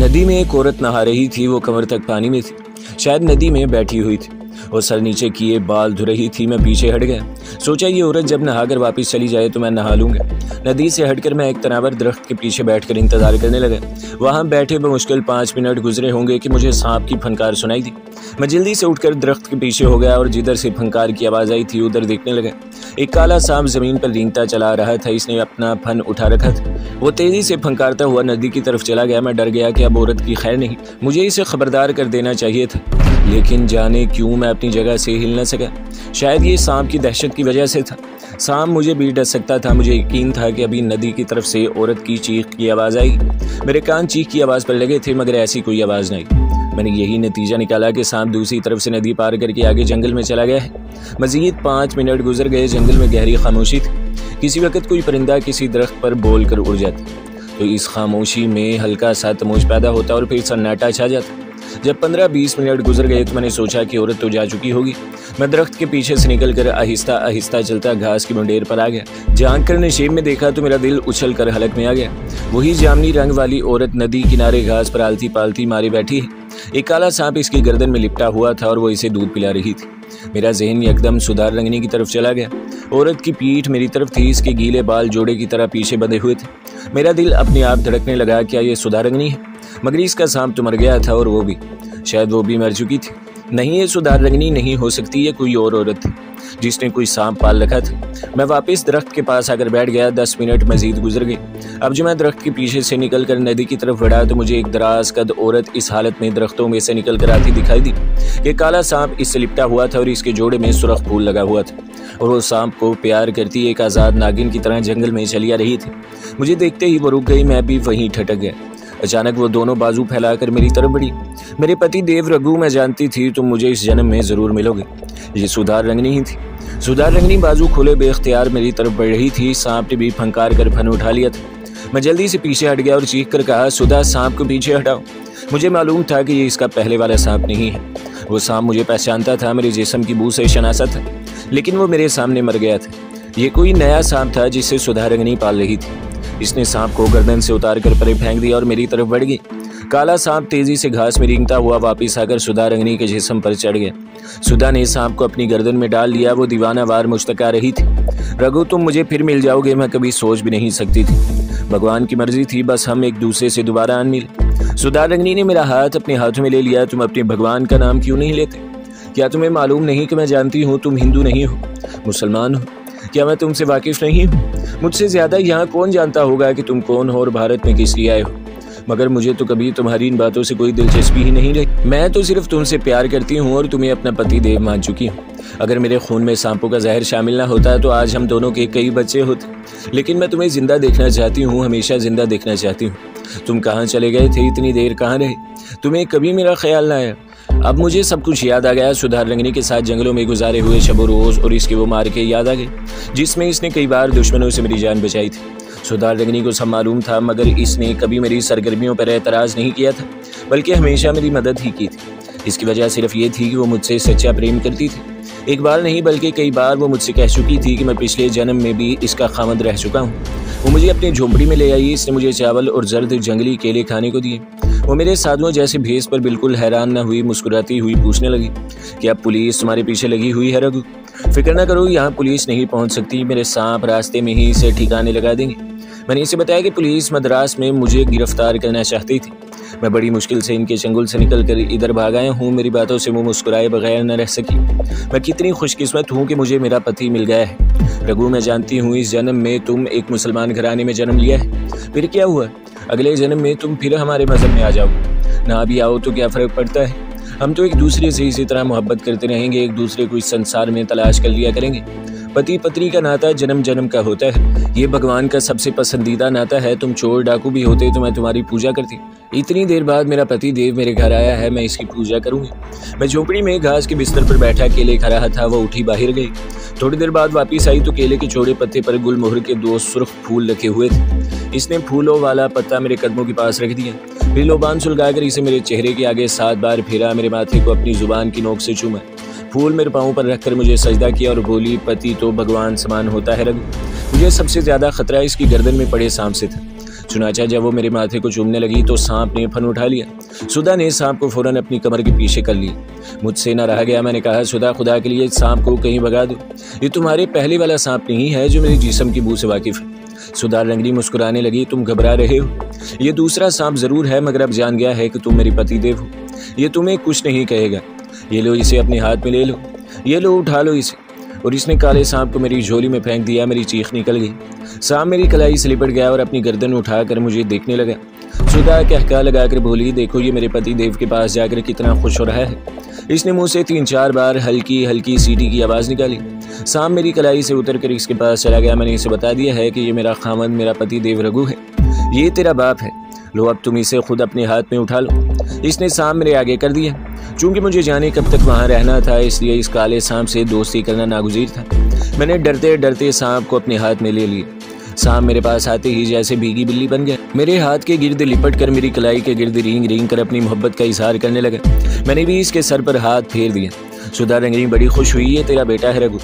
नदी में एक औरत नहा रही थी। वो कमर तक पानी में थी, शायद नदी में बैठी हुई थी और सर नीचे किए बाल धो रही थी। मैं पीछे हट गया, सोचा ये औरत जब नहाकर वापस चली जाए तो मैं नहा लूंगा। नदी से हटकर मैं एक तनावर दरख्त के पीछे बैठकर इंतजार करने लगा। वहां बैठे बमुश्किल 5 मिनट गुजरे होंगे कि मुझे सांप की फनकार सुनाई दी। मैं जल्दी से उठकर दरख्त के पीछे हो गया और जिधर से फनकार की आवाज़ आई थी उधर देखने लगा। एक काला सांप जमीन पर रेंगता चला रहा था। इसने अपना फन उठा रखा था। वो तेजी से फनकारता हुआ नदी की तरफ चला गया। मैं डर गया कि अब औरत की खैर नहीं, मुझे इसे खबरदार कर देना चाहिए था, लेकिन जाने क्यों मैं अपनी जगह से हिल न सका। शायद ये सांप की दहशत की वजह से था। सांप मुझे भी डर सकता था। मुझे यकीन था कि अभी नदी की तरफ से औरत की चीख की आवाज़ आई। मेरे कान चीख की आवाज़ पर लगे थे, मगर ऐसी कोई आवाज़ नहीं। मैंने यही नतीजा निकाला कि सांप दूसरी तरफ से नदी पार करके आगे जंगल में चला गया है। मज़ीद 5 मिनट गुजर गए। जंगल में गहरी खामोशी थी। किसी वक्त कोई परिंदा किसी दरख्त पर बोल कर उड़ जाता तो इस खामोशी में हल्का सा तमोज पैदा होता और फिर सन्नाटा छा जाता। जब 15-20 मिनट गुजर गए तो मैंने सोचा कि औरत तो जा चुकी होगी। मैं दरख्त के पीछे से निकलकर आहिस्ता आहिस्ता चलता घास की मुंडेर पर आ गया। झांक कर नशेब में देखा तो मेरा दिल उछल कर हलक में आ गया। वही जामनी रंग वाली औरत नदी किनारे घास पर आलती पालती मारी बैठी है। एक काला सांप इसकी गर्दन में लिपटा हुआ था और वो इसे दूध पिला रही थी। मेरा जहन एकदम सुधार रंगनी की तरफ चला गया। औरत की पीठ मेरी तरफ थी। इसके गीले बाल जोड़े की तरह पीछे बंधे हुए थे। मेरा दिल अपने आप धड़कने लगा, क्या ये सुधार रंगनी है? मगर इसका सांप तो मर गया था और वो भी, शायद वो भी मर चुकी थी। नहीं, ये सुधार रंगनी नहीं हो सकती। ये कोई और औरत थी जिसने कोई सांप पाल रखा था। मैं वापस दरख्त के पास आकर बैठ गया। 10 मिनट मजीद गुजर गए। अब जो मैं दरख्त के पीछे से निकलकर नदी की तरफ बढ़ा तो मुझे एक दराज कद औरत इस हालत में दरख्तों में से निकल कर आती दिखाई दी कि काला सांप इससे लिपटा हुआ था और इसके जोड़े में सुर्ख फूल लगा हुआ था और वो सांप को प्यार करती एक आज़ाद नागिन की तरह जंगल में चली आ रही थी। मुझे देखते ही वो रुक गई। मैं भी वहीं ठटक गया। अचानक वो दोनों बाजू फैलाकर मेरी तरफ बढ़ी। मेरे पति देव रघु, मैं जानती थी तुम मुझे इस जन्म में जरूर मिलोगे। ये सुधार रंगनी ही थी। सुधार रंगनी बाजू खोले बेख्तियार मेरी तरफ बढ़ रही थी। सांप ने भी फंकार कर फन उठा लिया था। मैं जल्दी से पीछे हट गया और चीख कर कहा, सुधा, सांप को पीछे हटाओ। मुझे मालूम था कि ये इसका पहले वाला सांप नहीं है। वो सांप मुझे पहचानता था, मेरे जिस्म की बू से शनासा था, लेकिन वो मेरे सामने मर गया था। ये कोई नया सांप था जिसे सुधा रंगनी पाल रही थी। इसने सांप को गर्दन से उतार कर परे फेंक दिया और मेरी तरफ बढ़ गई। काला सांप तेजी से घास में रेंगता हुआ वापस आकर सुधा रंगनी के जिस्म पर चढ़ गया। सुधा ने सांप को अपनी गर्दन में डाल लिया। वो दीवाना वार मुश्तका रही थी, रघु, तुम मुझे फिर मिल जाओगे। मैं कभी सोच भी नहीं सकती थी। भगवान की मर्जी थी, बस हम एक दूसरे से दोबारा आन मिले। सुधा रंगनी ने मेरा हाथ अपने हाथों में ले लिया। तुम अपने भगवान का नाम क्यों नहीं लेते? क्या तुम्हें मालूम नहीं कि मैं जानती हूँ तुम हिंदू नहीं हो, मुसलमान हो? क्या मैं तुमसे वाकिफ नहीं हूँ? मुझसे ज्यादा यहाँ कौन जानता होगा कि तुम कौन हो और भारत में किस लिए आए हो? मगर मुझे तो कभी तुम्हारी इन बातों से कोई दिलचस्पी ही नहीं रही। मैं तो सिर्फ तुमसे प्यार करती हूँ और तुम्हें अपना पति देव मान चुकी हूँ। अगर मेरे खून में सांपों का जहर शामिल ना होता तो आज हम दोनों के कई बच्चे होते। लेकिन मैं तुम्हें जिंदा देखना चाहती हूँ, हमेशा जिंदा देखना चाहती हूँ। तुम कहाँ चले गए थे? इतनी देर कहाँ रहे? तुम्हें कभी मेरा ख्याल ना आया? अब मुझे सब कुछ याद आ गया। सुधा रंगनी के साथ जंगलों में गुजारे हुए शब रोज और इसके वो मार के याद आ गए जिसमें इसने कई बार दुश्मनों से मेरी जान बचाई थी। सुधा रंगनी को सब मालूम था, मगर इसने कभी मेरी सरगर्मियों पर एतराज़ नहीं किया था, बल्कि हमेशा मेरी मदद ही की थी। इसकी वजह सिर्फ ये थी कि वो मुझसे सच्चा प्रेम करती थी। एक बार नहीं बल्कि कई बार वो मुझसे कह चुकी थी कि मैं पिछले जन्म में भी इसका खामद रह चुका हूँ। वो मुझे अपनी झोंपड़ी में ले आई। इसने मुझे चावल और जर्द जंगली केले खाने को दिए। वो मेरे साधुओं जैसे भेस पर बिल्कुल हैरान न हुई। मुस्कुराती हुई पूछने लगी, क्या पुलिस तुम्हारे पीछे लगी हुई है रघु? फिक्र न करो, यहाँ पुलिस नहीं पहुँच सकती। मेरे सांप रास्ते में ही इसे ठिकाने लगा देंगे। मैंने इसे बताया कि पुलिस मद्रास में मुझे गिरफ्तार करना चाहती थी। मैं बड़ी मुश्किल से इनके चंगुल से निकलकर इधर भाग आया हूँ। मेरी बातों से वो मुस्कुराए बगैर न रह सकी। मैं कितनी खुशकिस्मत हूँ कि मुझे मेरा पति मिल गया है। रघु, मैं जानती हूँ इस जन्म में तुम एक मुसलमान घराने में जन्म लिया है। फिर क्या हुआ? अगले जन्म में तुम फिर हमारे मजहब में आ जाओ। ना भी आओ तो क्या फ़र्क पड़ता है? हम तो एक दूसरे से इसी तरह मोहब्बत करते रहेंगे। एक दूसरे को इस संसार में तलाश कर लिया करेंगे। पति पत्नी का नाता जन्म जन्म का होता है। ये भगवान का सबसे पसंदीदा नाता है। तुम चोर डाकू भी होते तो मैं तुम्हारी पूजा करती। इतनी देर बाद मेरा पति देव मेरे घर आया है, मैं इसकी पूजा करूंगी। मैं झोपड़ी में घास के बिस्तर पर बैठा केले खा रहा था। वो उठी बाहर गई। थोड़ी देर बाद वापिस आई तो केले के चौड़े पत्ते पर गुलमोहर के 2 सुर्ख फूल रखे हुए थे। इसने फूलों वाला पत्ता मेरे कदमों के पास रख दिया। फिर लोबान सुलगाकर इसे मेरे चेहरे के आगे 7 बार फेरा। मेरे माथे को अपनी जुबान की नोक से चूमा। फूल मेरे पाँव पर रखकर मुझे सजदा किया और बोली, पति तो भगवान समान होता है रघु। मुझे सबसे ज्यादा खतरा इसकी गर्दन में पड़े सांप से था। चुनाचा जब वो मेरे माथे को चूमने लगी तो सांप ने फन उठा लिया। सुधा ने सांप को फौरन अपनी कमर के पीछे कर लिया। मुझसे न रहा गया, मैंने कहा, सुधा खुदा के लिए इस सांप को कहीं भगा दो। ये तुम्हारे पहले वाला सांप नहीं है जो मेरे जिस्म की बू से वाकिफ है। सुधा रंगनी मुस्कुराने लगी। तुम घबरा रहे हो? ये दूसरा सांप जरूर है, मगर अब जान गया है कि तुम मेरी पतिदेव हो। ये तुम्हें कुछ नहीं कहेगा। ये लो, इसे अपने हाथ में ले लो। ये लो, उठा लो इसे। और इसने काले सांप को मेरी झोली में फेंक दिया। मेरी चीख निकल गई। सांप मेरी कलाई से लिपट गया और अपनी गर्दन उठाकर मुझे देखने लगा। सुधा कहका लगाकर बोली, देखो ये मेरे पति देव के पास जाकर कितना खुश हो रहा है। इसने मुंह से 3-4 बार हल्की हल्की सीटी की आवाज़ निकाली। सांप मेरी कलाई से उतरकर इसके पास चला गया। मैंने इसे बता दिया है कि ये मेरा खामद, मेरा पति देव रघु है। ये तेरा बाप है। लो, अब तुम इसे खुद अपने हाथ में उठा लो। इसने सांप मेरे आगे कर दिया। चूंकि मुझे जाने कब तक वहाँ रहना था, इसलिए इस काले सांप से दोस्ती करना नागुज़ीर था। मैंने डरते डरते सांप को अपने हाथ में ले लिया। सांप मेरे पास आते ही जैसे भीगी बिल्ली बन गया। मेरे हाथ के गिर्द लिपट कर मेरी कलाई के गिर्द रींग रींग कर अपनी मोहब्बत का इजहार करने लगा। मैंने भी इसके सर पर हाथ फेर दिया। सुधा रंगनी बड़ी खुश हुई। ये तेरा बेटा है रघु,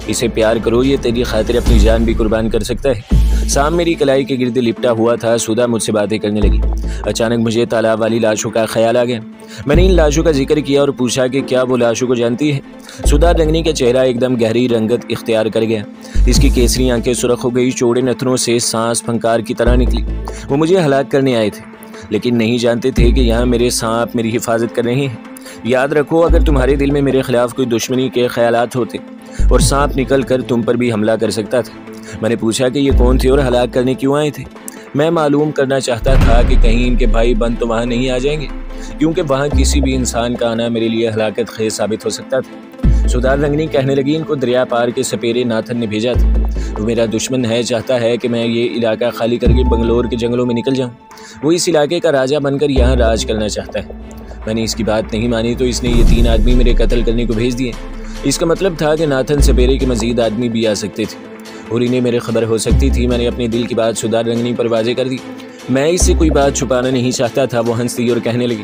इसे प्यार करो, ये तेरी खातिर अपनी जान भी कुर्बान कर सकता है। सांप मेरी कलाई के गिर्द लिपटा हुआ था। सुधा मुझसे बातें करने लगी। अचानक मुझे तालाब वाली लाशों का ख्याल आ गया। मैंने इन लाशों का जिक्र किया और पूछा कि क्या वो लाशों को जानती है। सुधा रंगनी का चेहरा एकदम गहरी रंगत इख्तियार कर गया। इसकी केसरी आंखें सुर्ख हो गई। चौड़े नथनों से सांस फंकार की तरह निकली। वो मुझे हलाक करने आए थे, लेकिन नहीं जानते थे कि यहाँ मेरे सांप मेरी हिफाजत कर रहे हैं। याद रखो, अगर तुम्हारे दिल में मेरे खिलाफ कोई दुश्मनी के ख्यालात होते और सांप निकल कर तुम पर भी हमला कर सकता था। मैंने पूछा कि ये कौन थे और हलाक करने क्यों आए थे। मैं मालूम करना चाहता था कि कहीं इनके भाई बंद तो वहाँ नहीं आ जाएंगे, क्योंकि वहाँ किसी भी इंसान का आना मेरे लिए हलाकत खेज साबित हो सकता था। सुधा रंगनी कहने लगी, इनको दरिया पार के सपेरे नाथन ने भेजा था। वो मेरा दुश्मन है, चाहता है कि मैं ये इलाका खाली करके बंगलोर के जंगलों में निकल जाऊँ। वो इस इलाके का राजा बनकर यहाँ राज करना चाहता है। मैंने इसकी बात नहीं मानी तो इसने ये 3 आदमी मेरे कत्ल करने को भेज दिए। इसका मतलब था कि नाथन सपेरे के मजीद आदमी भी आ सकते थे और इन्हें मेरे खबर हो सकती थी। मैंने अपने दिल की बात सुधा रंगनी पर वाजे कर दी। मैं इससे कोई बात छुपाना नहीं चाहता था। वो हंसती और कहने लगी,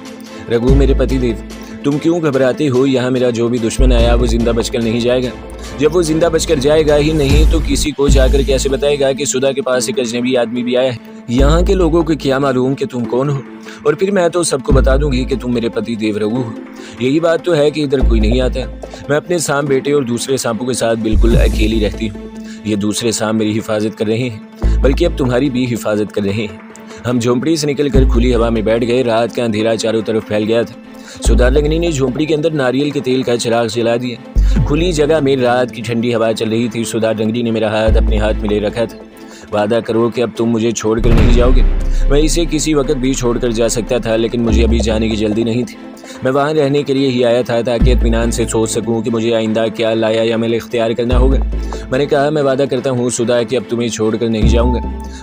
रघु मेरे पति देव, तुम क्यों घबराते हो? यहाँ मेरा जो भी दुश्मन आया वो जिंदा बचकर नहीं जाएगा। जब वो जिंदा बचकर जाएगा ही नहीं तो किसी को जाकर कैसे बताएगा कि सुधा के पास एक अजनबी आदमी भी आया है। यहाँ के लोगों को क्या मालूम कि तुम कौन हो? और फिर मैं तो सबको बता दूंगी कि तुम मेरे पति देव रघु हो। यही बात तो है कि इधर कोई नहीं आता। मैं अपने सांप बेटे और दूसरे सांपों के साथ बिल्कुल अकेली रहती हूँ। ये दूसरे सांप मेरी हिफाजत कर रहे हैं, बल्कि अब तुम्हारी भी हिफाजत कर रहे हैं। हम झोंपड़ी से निकलकर खुली हवा में बैठ गए। रात का अंधेरा चारों तरफ फैल गया था। सुधा रंगनी ने झोंपड़ी के अंदर नारियल के तेल का चिराग जला दिया। खुली जगह में रात की ठंडी हवा चल रही थी। सुधा रंगनी ने मेरा हाथ अपने हाथ में ले रखा था। वादा करो कि अब तुम मुझे छोड़कर नहीं जाओगे। मैं इसे किसी वक्त भी छोड़कर जा सकता था, लेकिन मुझे अभी जाने की जल्दी नहीं थी। मैं वहाँ रहने के लिए ही आया था ताकि इत्मीनान से सोच सकूं कि मुझे आइंदा क्या लाया या मेरे इख्तियार करना होगा। मैंने कहा, मैं वादा करता हूँ सुधा कि अब तुम्हें छोड़कर नहीं जाऊँगा।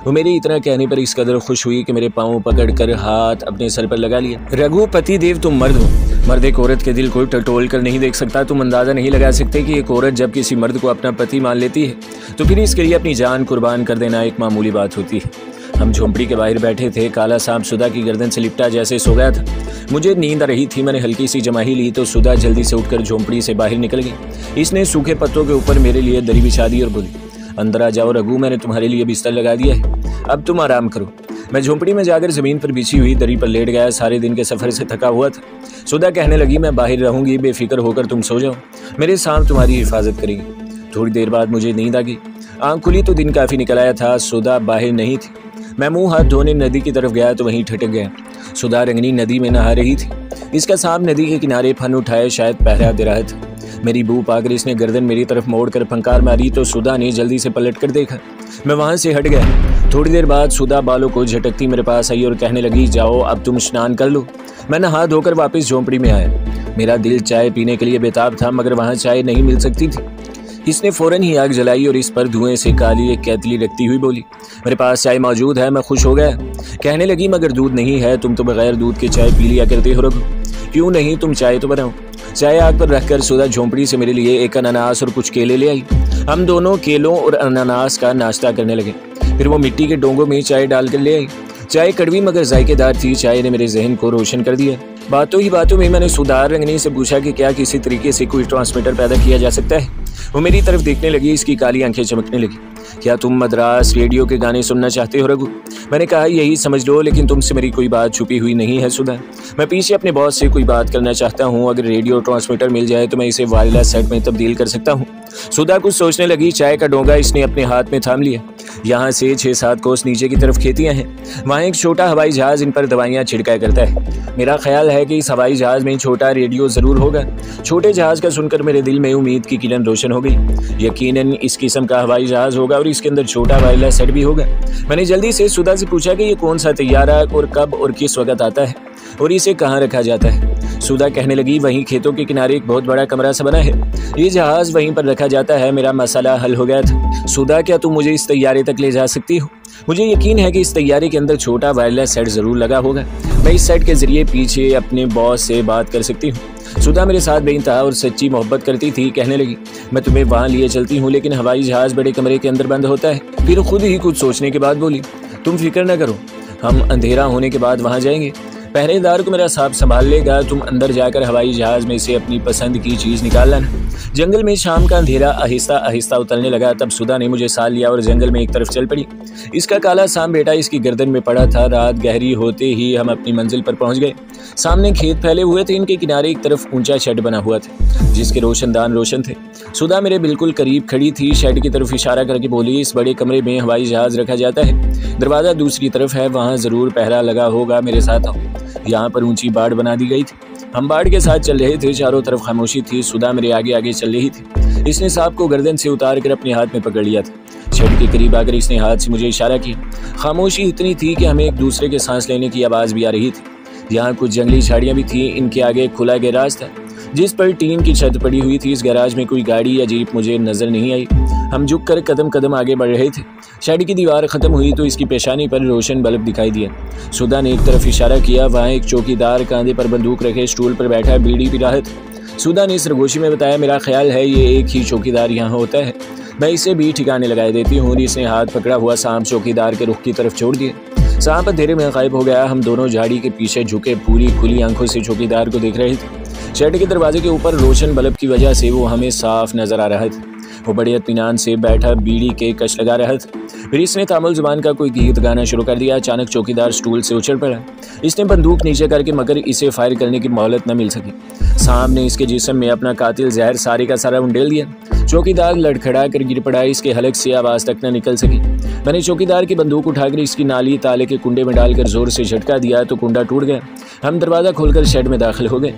वो मेरी इतना कहने पर इस कदर खुश हुई कि मेरे पाँव पकड़कर हाथ अपने सर पर लगा लिया। रघु पति देव, तुम मर्द हो। मर्द एक औरत के दिल को टटोल कर नहीं देख सकता। तुम अंदाज़ा नहीं लगा सकते कि एक औरत जब किसी मर्द को अपना पति मान लेती है तो फिर इसके लिए अपनी जान कुर्बान कर देना एक मामूली बात होती है। हम झोंपड़ी के बाहर बैठे थे। काला सांप सुधा की गर्दन से लिपटा जैसे सो गया था। मुझे नींद आ रही थी। मैंने हल्की सी जमाही ली तो सुधा जल्दी से उठकर झोंपड़ी से बाहर निकल गई। इसने सूखे पत्तों के ऊपर मेरे लिए दरी बिछा दी और बोली, अंदर आ जाओ रघु, मैंने तुम्हारे लिए बिस्तर लगा दिया है, अब तुम आराम करो। मैं झोंपड़ी में जाकर ज़मीन पर बिछी हुई दरी पर लेट गया। सारे दिन के सफ़र से थका हुआ था। सुधा कहने लगी, मैं बाहर रहूंगी, बेफिक्र होकर तुम सो जाओ, मेरे सांप तुम्हारी हिफाजत करेंगे। थोड़ी देर बाद मुझे नींद आ गई। आँख खुली तो दिन काफ़ी निकल आया था। सुधा बाहर नहीं थी। मैं मुंह हाथ धोने नदी की तरफ गया तो वहीं ठटक गया। सुधा रंगनी नदी में नहा रही थी। इसका सांप नदी के किनारे फन उठाए शायद पहरा दे रहा था। मेरी बू पाकर इसने गर्दन मेरी तरफ मोड़कर फंकार मारी तो सुधा ने जल्दी से पलट कर देखा। मैं वहां से हट गया। थोड़ी देर बाद सुधा बालों को झटकती मेरे पास आई और कहने लगी, जाओ अब तुम स्नान कर लो। मैं नहा धोकर वापस झोंपड़ी में आया। मेरा दिल चाय पीने के लिए बेताब था, मगर वहाँ चाय नहीं मिल सकती थी। इसने फौरन ही आग जलाई और इस पर धुएं से काली एक केतली रखती हुई बोली, मेरे पास चाय मौजूद है। मैं खुश हो गया। कहने लगी, मगर दूध नहीं है, तुम तो बगैर दूध के चाय पी लिया करते हो रघु। क्यों नहीं, तुम चाय तो बनाओ। चाय आग पर रखकर सुधा झोंपड़ी से मेरे लिए एक अनानास और कुछ केले ले आई। हम दोनों केलों और अनानास का नाश्ता करने लगे। फिर वो मिट्टी के डोंगों में चाय डालकर ले आई। चाय कड़वी मगर जायकेदार थी। चाय ने मेरे जहन को रोशन कर दिया। बातों ही बातों में मैंने सुधा रंगनी से पूछा कि क्या किसी तरीके से कोई ट्रांसमीटर पैदा किया जा सकता है वो मेरी तरफ देखने लगी, इसकी काली आंखें चमकने लगी। क्या तुम मद्रास रेडियो के गाने सुनना चाहते हो रघु? मैंने कहा यही समझ लो, लेकिन तुमसे मेरी कोई बात छुपी हुई नहीं है सुधा। मैं पीछे अपने बॉस से कोई बात करना चाहता हूँ। अगर रेडियो ट्रांसमीटर मिल जाए तो मैं इसे वायरलेस सेट में तब्दील कर सकता हूँ। सुधा कुछ सोचने लगी। चाय का डोंगा इसने अपने हाथ में थाम लिया। यहाँ से 6-7 कोस नीचे की तरफ खेतियाँ हैं। वहाँ एक छोटा हवाई जहाज इन पर दवाइयाँ छिड़काया करता है। मेरा ख्याल है कि इस हवाई जहाज में छोटा रेडियो जरूर होगा। छोटे जहाज का सुनकर मेरे दिल में उम्मीद की किरण रोशन हो गई। यकीनन इस किस्म का हवाई जहाज होगा और इसके अंदर छोटा वायरलेस सेट भी होगा। मैंने जल्दी से सुधा से पूछा कि ये कौन सा तैयारा और कब और किस वक्त आता है और इसे कहाँ रखा जाता है। सुधा कहने लगी, वहीं खेतों के किनारे एक बहुत बड़ा कमरा सा बना है। ये जहाज वहीं पर रखा जाता है। मेरा मसला हल हो गया था। सुधा, क्या तुम मुझे इस तैयारे तक ले जा सकती हो? मुझे यकीन है कि इस तैयारे के अंदर छोटा वायरलेस सेट जरूर लगा होगा। मैं इस सेट के जरिए पीछे अपने बॉस से बात कर सकती हूँ। सुधा मेरे साथ बेइंतहा और सच्ची मोहब्बत करती थी। कहने लगी, मैं तुम्हें वहाँ लिए चलती हूँ, लेकिन हवाई जहाज बड़े कमरे के अंदर बंद होता है। फिर खुद ही कुछ सोचने के बाद बोली, तुम फिक्र न करो, हम अंधेरा होने के बाद वहाँ जाएंगे। पहरेदार को मेरा साहब संभाल लेगा। तुम अंदर जाकर हवाई जहाज में से अपनी पसंद की चीज निकाल लाना। जंगल में शाम का अंधेरा आहिस्ता आहिस्ता उतरने लगा। तब सुधा ने मुझे साथ लिया और जंगल में एक तरफ चल पड़ी। इसका काला सांप बेटा इसकी गर्दन में पड़ा था। रात गहरी होते ही हम अपनी मंजिल पर पहुंच गए। सामने खेत फैले हुए थे। इनके किनारे एक तरफ ऊंचा शेड बना हुआ था जिसके रोशनदान रोशन थे। सुधा मेरे बिल्कुल करीब खड़ी थी। शेड की तरफ इशारा करके बोली, इस बड़े कमरे में हवाई जहाज रखा जाता है। दरवाजा दूसरी तरफ है, वहाँ जरूर पहरा लगा होगा। मेरे साथ आओ। यहाँ पर ऊंची बाड़ बना दी गई थी। हम बाड़ के साथ चल रहे थे। चारों तरफ खामोशी थी। सुधा मेरे आगे आगे चल रही थी। इसने सांप को गर्दन से उतार कर अपने हाथ में पकड़ लिया था। शेड के करीब आकर इसने हाथ से मुझे इशारा किया। खामोशी इतनी थी कि हमें एक दूसरे के सांस लेने की आवाज़ भी आ रही थी। यहाँ कुछ जंगली झाड़ियाँ भी थी। इनके आगे एक खुला गैराज था जिस पर टीन की छत पड़ी हुई थी। इस गैराज में कोई गाड़ी या जीप मुझे नजर नहीं आई। हम झुक कर कदम कदम आगे बढ़ रहे थे। शेड की दीवार खत्म हुई तो इसकी पेशानी पर रोशन बल्ब दिखाई दिया। सुधा ने एक तरफ इशारा किया। वहाँ एक चौकीदार कांधे पर बंदूक रखे स्टूल पर बैठा बीड़ी पी रहा था। सुधा ने सरगोशी में बताया, मेरा ख्याल है ये एक ही चौकीदार यहाँ होता है। मैं इसे भी ठिकाने लगाए देती हूँ। इसने हाथ पकड़ा हुआ सांप चौकीदार के रुख की तरफ छोड़ दिया। सांप अंधेरे में गायब हो गया। हम दोनों झाड़ी के पीछे झुके पूरी खुली आंखों से चौकीदार को देख रहे थे। शेड के दरवाजे के ऊपर रोशन बल्ब की वजह से वो हमें साफ नजर आ रहा था। वो बड़े इत्मीनान से बैठा बीड़ी के कश लगा रहा था। फिर इसने तामुल जुबान का कोई गीत गाना शुरू कर दिया। अचानक चौकीदार स्टूल से उछल पड़ा। इसने बंदूक नीचे करके, मगर इसे फायर करने की मोहलत न मिल सकी। सांप ने इसके जिस्म में अपना कातिल जहर सारे का सारा उंडेल दिया। चौकीदार लड़खड़ा कर गिर पड़ा। इसके हलक से आवाज तक न निकल सकी। मैंने चौकीदार की बंदूक उठाकर इसकी नाली ताले के कुंडे में डालकर जोर से झटका दिया तो कुंडा टूट गया। हम दरवाजा खोलकर शेड में दाखिल हो गए।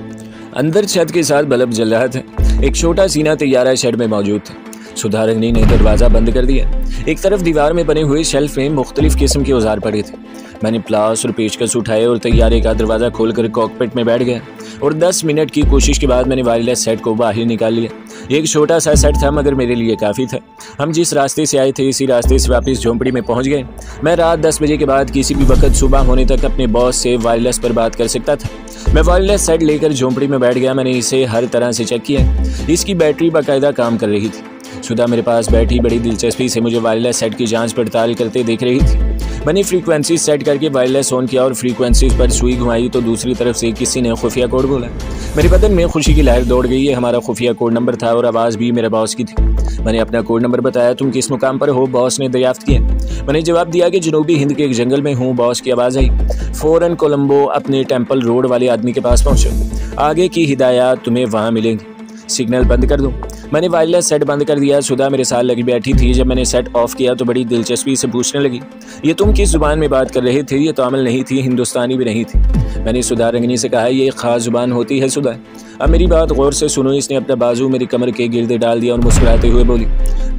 अंदर छत के साथ बल्ब जल रहा था। एक छोटा सीना तैयारा शेड में मौजूद था। सुधा रंगनी ने दरवाज़ा बंद कर दिया। एक तरफ दीवार में बने हुए शेल्फ में मुख्तलिफ किस्म के औजार पड़े थे। मैंने प्लास और पेचकस उठाए और तैयारे का दरवाज़ा खोलकर कॉकपिट में बैठ गया और 10 मिनट की कोशिश के बाद मैंने वायरलेस सेट को बाहर निकाल लिया। एक छोटा सा सेट था मगर मेरे लिए काफ़ी था। हम जिस रास्ते से आए थे इसी रास्ते से वापस झोंपड़ी में पहुंच गए। मैं रात 10 बजे के बाद किसी भी वक्त सुबह होने तक अपने बॉस से वायरलेस पर बात कर सकता था। मैं वायरलेस सेट लेकर झोंपड़ी में बैठ गया। मैंने इसे हर तरह से चेक किया। इसकी बैटरी बाकायदा काम कर रही थी। सुधा मेरे पास बैठी बड़ी दिलचस्पी से मुझे वायरलेस सेट की जांच पड़ताल करते देख रही थी। मैंने फ्रीक्वेंसी सेट करके वायरलेस ऑन किया और फ्रीक्वेंसीज पर सुई घुमाई तो दूसरी तरफ से किसी ने खुफिया कोड बोला। मेरे बदन में खुशी की लहर दौड़ गई। ये हमारा खुफिया कोड नंबर था और आवाज़ भी मेरे बॉस की थी। मैंने अपना कोड नंबर बताया। तुम किस मुकाम पर हो? बॉस ने दरियाफ्त किया। मैंने जवाब दिया कि जनूबी हिंद के एक जंगल में हूँ। बॉस की आवाज़ आई, फ़ौरन कोलंबो अपने टेम्पल रोड वाले आदमी के पास पहुँचो। आगे की हिदायत तुम्हें वहाँ मिलेंगी। सिग्नल बंद कर दूँ? मैंने वायरलेस सेट बंद कर दिया। सुधा मेरे साथ लगी बैठी थी। जब मैंने सेट ऑफ किया तो बड़ी दिलचस्पी से पूछने लगी, ये तुम किस जुबान में बात कर रहे थे? ये तमिल नहीं थी, हिंदुस्तानी भी नहीं थी। मैंने सुधा रंगनी से कहा, ये एक ख़ास जुबान होती है सुधा। अब मेरी बात गौर से सुनो। इसने अपना बाजू मेरी कमर के गिर्द डाल दिया और मुस्कुराते हुए बोली,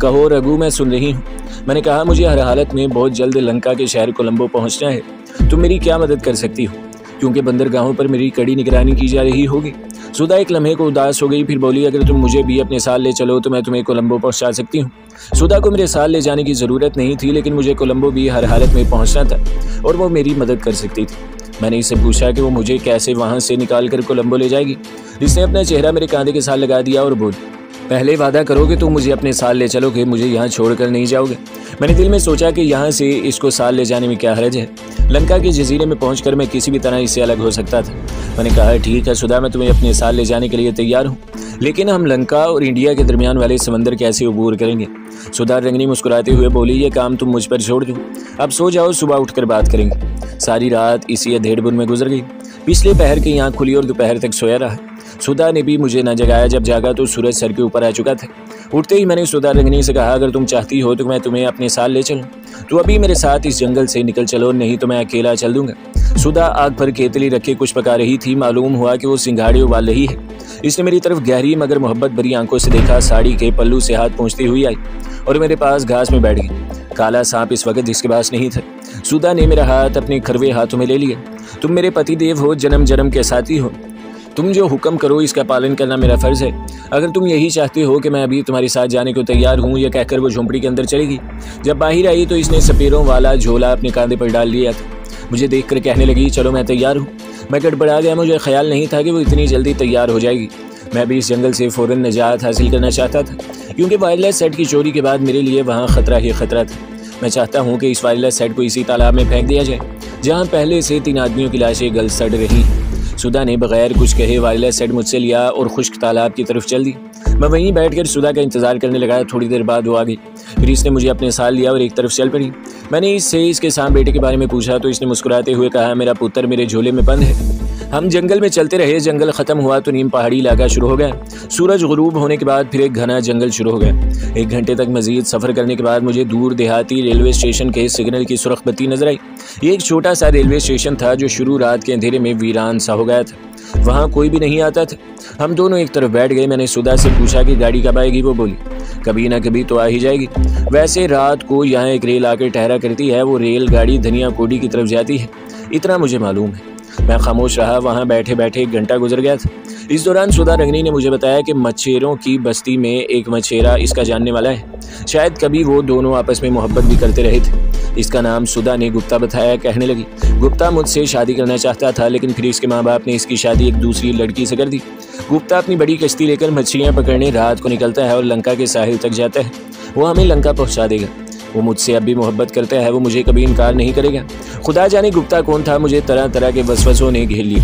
कहो रघु, मैं सुन रही हूँ। मैंने कहा, मुझे हर हालत में बहुत जल्द लंका के शहर कोलंबो पहुँचना है। तुम मेरी क्या मदद कर सकती हो? क्योंकि बंदरगाहों पर मेरी कड़ी निगरानी की जा रही होगी। सुधा एक लम्हे को उदास हो गई। फिर बोली, अगर तुम मुझे भी अपने साथ ले चलो तो मैं तुम्हें कोलंबो पहुंचा सकती हूँ। सुधा को मेरे साथ ले जाने की ज़रूरत नहीं थी, लेकिन मुझे कोलंबो भी हर हालत में पहुंचना था और वो मेरी मदद कर सकती थी। मैंने इससे पूछा कि वो मुझे कैसे वहाँ से निकाल कर कोलंबो ले जाएगी। इसने अपना चेहरा मेरे कांधे के साथ लगा दिया और बोली, पहले वादा करो कि तुम मुझे अपने साथ ले चलोगे, मुझे यहाँ छोड़कर नहीं जाओगे। मैंने दिल में सोचा कि यहाँ से इसको साथ ले जाने में क्या हर्ज है। लंका के जजीरे में पहुंचकर मैं किसी भी तरह इससे अलग हो सकता था। मैंने कहा, ठीक है सुधा, मैं तुम्हें अपने साथ ले जाने के लिए तैयार हूँ, लेकिन हम लंका और इंडिया के दरमियान वाले समंदर कैसे अबूर करेंगे? सुधा रंगनी मुस्कुराते हुए बोली, ये काम तुम मुझ पर छोड़ दो, अब सो जाओ, सुबह उठकर बात करेंगे। सारी रात इसी अधेड़-बुन में गुजर गई। पिछले पहर की आँख खुली और दोपहर तक सोया रहा। सुधा ने भी मुझे न जगाया। जब जागा तो सूरज सर के ऊपर आ चुका था। उठते ही मैंने सुधा रंगनी से कहा, अगर तुम चाहती हो तो मैं तुम्हें अपने साथ ले चलूं। तो अभी मेरे साथ इस जंगल से निकल चलो, नहीं तो मैं अकेला चल दूंगा। सुधा आग पर केतली रखे कुछ पका रही थी। मालूम हुआ कि वो सिंघाड़े उबाल रही है। इसने मेरी तरफ गहरी मगर मोहब्बत भरी आंखों से देखा। साड़ी के पल्लू से हाथ पहुँचती हुई आई और मेरे पास घास में बैठ गई। काला सांप इस वक्त जिसके पास नहीं था। सुधा ने मेरा हाथ अपने खरवे हाथों में ले लिया। तुम मेरे पति देव हो, जन्म जन्म के साथी हो। तुम जो हुक्म करो इसका पालन करना मेरा फर्ज है। अगर तुम यही चाहते हो कि मैं अभी तुम्हारे साथ जाने को तैयार हूँ, यह कहकर वो झोंपड़ी के अंदर चलेगी। जब बाहर आई तो इसने सपेरों वाला झोला अपने कांधे पर डाल लिया था। मुझे देखकर कहने लगी, चलो मैं तैयार हूँ। मैं गड़बड़ा गया। मुझे ख्याल नहीं था कि वो इतनी जल्दी तैयार हो जाएगी। मैं भी इस जंगल से फ़ौरन निजात हासिल करना चाहता था, क्योंकि वायरलेस सेट की चोरी के बाद मेरे लिए वहाँ खतरा ही खतरा था। मैं चाहता हूँ कि इस वायरलेस सेट को इसी तालाब में फेंक दिया जाए जहाँ पहले से 3 आदमियों की लाशें गल सड़ रही हैं। सुधा ने बगैर कुछ कहे वायरलेस सेट मुझसे लिया और खुश्क तालाब की तरफ चल दी। मैं वहीं बैठकर सुधा का इंतजार करने लगा। थोड़ी देर बाद वो आ गई। फिर इसने मुझे अपने साथ लिया और एक तरफ चल पड़ी। मैंने इससे इसके सांप बेटे के बारे में पूछा तो इसने मुस्कुराते हुए कहा, मेरा पुत्र मेरे झोले में बंद है। हम जंगल में चलते रहे। जंगल खत्म हुआ तो नीम पहाड़ी इलाका शुरू हो गया। सूरज गुरूब होने के बाद फिर एक घना जंगल शुरू हो गया। 1 घंटे तक मजीद सफ़र करने के बाद मुझे दूर देहाती रेलवे स्टेशन के सिग्नल की सुर्ख बत्ती नजर आई। ये एक छोटा सा रेलवे स्टेशन था जो शुरू रात के अंधेरे में वीरान सा हो गया था। वहाँ कोई भी नहीं आता था। हम दोनों एक तरफ बैठ गए। मैंने सुधा से पूछा कि गाड़ी कब आएगी। वो बोली, कभी ना कभी तो आ ही जाएगी। वैसे रात को यहाँ एक रेल आकर ठहरा करती है। वो रेल गाड़ी धनिया कोडी की तरफ जाती है, इतना मुझे मालूम है। मैं खामोश रहा। वहाँ बैठे बैठे 1 घंटा गुजर गया था। इस दौरान सुधा रंगनी ने मुझे बताया कि मच्छेरों की बस्ती में एक मच्छेरा इसका जानने वाला है। शायद कभी वो दोनों आपस में मोहब्बत भी करते रहे थे। इसका नाम सुधा ने गुप्ता बताया। कहने लगी, गुप्ता मुझसे शादी करना चाहता था, लेकिन फिर इसके माँ बाप ने इसकी शादी एक दूसरी लड़की से कर दी। गुप्ता अपनी बड़ी कश्ती लेकर मछलियाँ पकड़ने रात को निकलता है और लंका के साहिल तक जाता है। वो हमें लंका पहुँचा देगा। वो मुझसे अब भी मोहब्बत करता है। वो मुझे कभी इनकार नहीं करेगा। खुदा जाने गुप्ता कौन था। मुझे तरह तरह के वसवसों ने घेर लिए,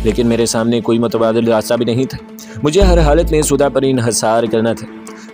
लेकिन मेरे सामने कोई मुतबादिल रास्ता भी नहीं था। मुझे हर हालत में सुधा पर इन्हिसार करना था।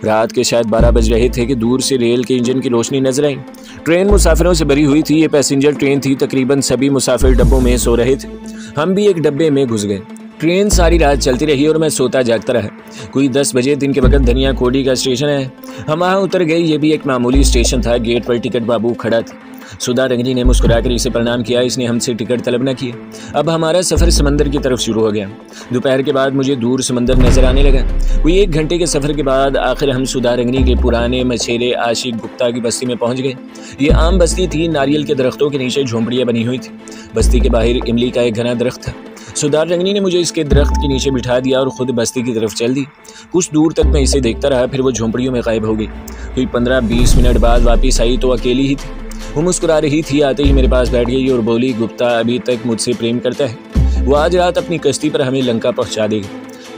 रात के शायद 12 बज रहे थे कि दूर से रेल के इंजन की रोशनी नजर आई। ट्रेन मुसाफिरों से भरी हुई थी। ये पैसेंजर ट्रेन थी। तकरीबन सभी मुसाफिर डब्बों में सो रहे थे। हम भी एक डब्बे में घुस गए। ट्रेन सारी रात चलती रही और मैं सोता जागता रहा। कोई 10 बजे दिन के वक्त धनिया कोडी का स्टेशन है। हम वहाँ उतर गए। ये भी एक मामूली स्टेशन था। गेट पर टिकट बाबू खड़ा था। सुधा रंगनी ने मुस्कुराकर इसे प्रणाम किया। इसने हमसे टिकट तलब न किया। अब हमारा सफ़र समंदर की तरफ शुरू हो गया। दोपहर के बाद मुझे दूर समंदर नजर आने लगा। कोई 1 घंटे के सफ़र के बाद आखिर हम सुधा रंगनी के पुराने मछेरे आशिक गुप्ता की बस्ती में पहुंच गए। ये आम बस्ती थी। नारियल के दरख्तों के नीचे झोंपड़ियाँ बनी हुई थी। बस्ती के बाहर इमली का एक घना दरख्त था। सुधा रंगनी ने मुझे इसके दरख्त के नीचे बिठा दिया और खुद बस्ती की तरफ चल दी। कुछ दूर तक मैं इसे देखता रहा। फिर वो झोंपड़ियों में गायब हो गई। कोई 15-20 मिनट बाद वापस आई तो अकेली ही थी। वो मुस्कुरा रही थी। आते ही मेरे पास बैठ गई और बोली, गुप्ता अभी तक मुझसे प्रेम करता है। वो आज रात अपनी कश्ती पर हमें लंका पहुंचा देगा।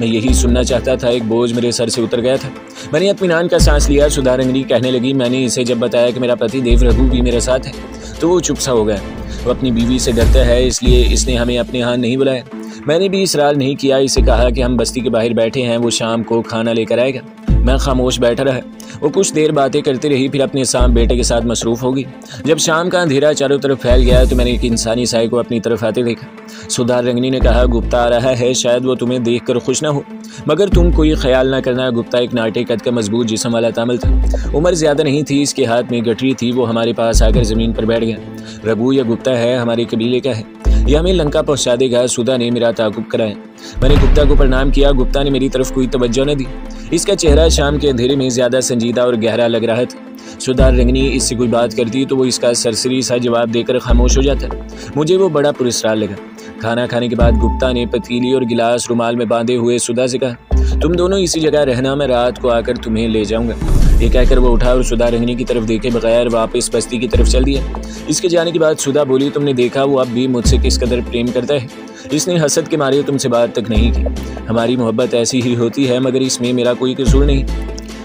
मैं यही सुनना चाहता था। एक बोझ मेरे सर से उतर गया था। मैंने इत्मीनान का सांस लिया। सुधा रंगनी कहने लगी, मैंने इसे जब बताया कि मेरा पति देव रघु भी मेरे साथ है तो वो चुप सा हो गया। वो अपनी बीवी से डरता है, इसलिए इसने हमें अपने यहाँ नहीं बुलाया। मैंने भी इसरार नहीं किया। इसे कहा कि हम बस्ती के बाहर बैठे हैं, वो शाम को खाना लेकर आएगा। मैं खामोश बैठा रहा। वो कुछ देर बातें करती रही, फिर अपने सांप बेटे के साथ मसरूफ़ हो गई। जब शाम का अंधेरा चारों तरफ फैल गया तो मैंने एक इंसानी साए को अपनी तरफ आते देखा। सुधा रंगनी ने कहा, गुप्ता आ रहा है। शायद वो तुम्हें देखकर खुश ना हो, मगर तुम कोई ख्याल ना करना। गुप्ता एक नाटे कद का मजबूत जिस्म वाला तामल था। उम्र ज़्यादा नहीं थी। इसके हाथ में गठरी थी। वो हमारे पास आकर ज़मीन पर बैठ गया। रघु या गुप्ता है, हमारे कबीले का है। यह हमें लंका पहुँचा देगा। सुधा ने मेरा ताकुब कराया। मैंने गुप्ता को प्रणाम किया। गुप्ता ने मेरी तरफ कोई तवज्जो न दी। इसका चेहरा शाम के अंधेरे में ज़्यादा संजीदा और गहरा लग रहा था। सुधा रंगनी इससे कोई बात करती तो वो इसका सरसरी सा जवाब देकर खामोश हो जाता। मुझे वो बड़ा पुरस्कार लगा। खाना खाने के बाद गुप्ता ने पतीली और गिलास रुमाल में बांधे हुए सुधा से कहा, तुम दोनों इसी जगह रहना, मैं रात को आकर तुम्हें ले जाऊंगा। ये कहकर वो उठा और सुधा रंगनी की तरफ देखे बगैर वापस बस्ती की तरफ चल दिया। इसके जाने के बाद सुधा बोली, तुमने देखा वो अब भी मुझसे किस कदर प्रेम करता है। इसने हसद के मारे तुमसे बात तक नहीं की। हमारी मोहब्बत ऐसी ही होती है, मगर इसमें मेरा कोई कसूर नहीं।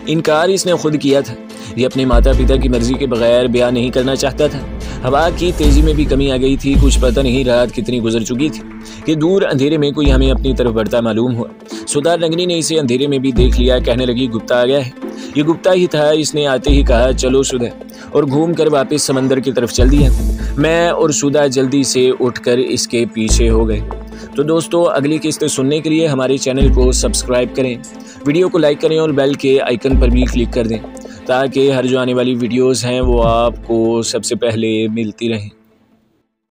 इनकार इसने खुद किया था। ये अपने माता पिता की मर्जी के बगैर ब्याह नहीं करना चाहता था। हवा की तेजी में भी कमी आ गई थी। कुछ पता नहीं रात कितनी गुजर चुकी थी कि दूर अंधेरे में कोई हमें अपनी तरफ बढ़ता मालूम हुआ। सुधा रंगनी ने इसे अंधेरे में भी देख लिया। कहने लगी, गुप्ता आ गया है। ये गुप्ता ही था। इसने आते ही कहा, चलो सुधा, और घूमकर वापस समंदर की तरफ चल दिया। मैं और सुधा जल्दी से उठकर इसके पीछे हो गए। तो दोस्तों, अगली किस्त सुनने के लिए हमारे चैनल को सब्सक्राइब करें, वीडियो को लाइक करें और बेल के आइकन पर भी क्लिक कर दें, ताकि हर जो आने वाली वीडियोस हैं वो आपको सबसे पहले मिलती रहें।